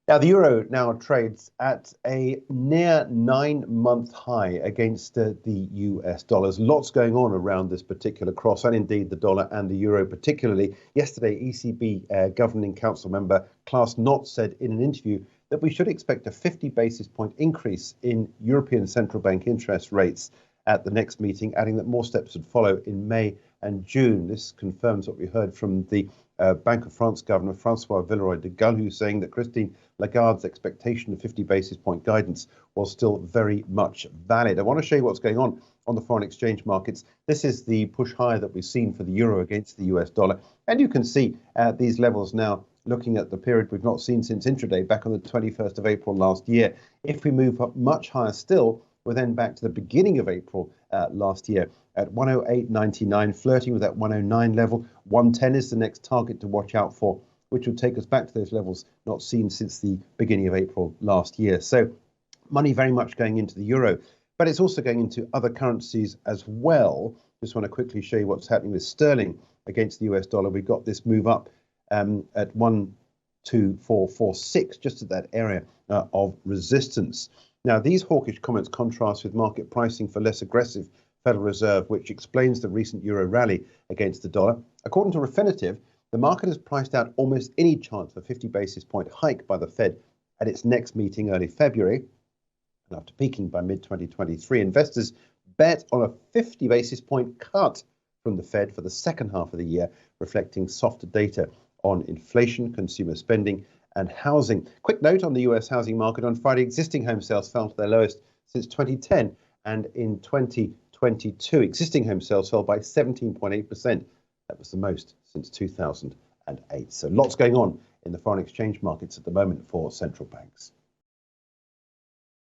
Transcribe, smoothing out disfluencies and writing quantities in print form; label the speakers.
Speaker 1: Now, the euro now trades at a near 9-month high against the US dollars. Lots going on around this particular cross, and indeed the dollar and the euro particularly. Yesterday, ECB Governing Council member Klaas Knot said in an interview that we should expect a 50 basis point increase in European Central Bank interest rates at the next meeting, adding that more steps would follow in May and June. This confirms what we heard from the Bank of France Governor Francois Villeroy de Galhau saying that Christine Lagarde's expectation of 50 basis point guidance was still very much valid. I want to show you what's going on the foreign exchange markets. This is the push higher that we've seen for the euro against the US dollar. And you can see these levels now, looking at the period we've not seen since intraday, back on the 21st of April last year. If we move up much higher still, we're then back to the beginning of April last year at 108.99, flirting with that 109 level. 110 is the next target to watch out for, which will take us back to those levels not seen since the beginning of April last year. So money very much going into the euro, but it's also going into other currencies as well. Just want to quickly show you what's happening with sterling against the US dollar. We've got this move up at 12446, just at that area of resistance. Now, these hawkish comments contrast with market pricing for less aggressive Federal Reserve, which explains the recent euro rally against the dollar. According to Refinitiv, the market has priced out almost any chance of a 50 basis point hike by the Fed at its next meeting early February. And after peaking by mid-2023, investors bet on a 50 basis point cut from the Fed for the second half of the year, reflecting softer data on inflation, consumer spending, and housing. Quick note on the US housing market. On Friday, existing home sales fell to their lowest since 2010, and in 2022, existing home sales fell by 17.8%. That was the most since 2008. So lots going on in the foreign exchange markets at the moment for central banks.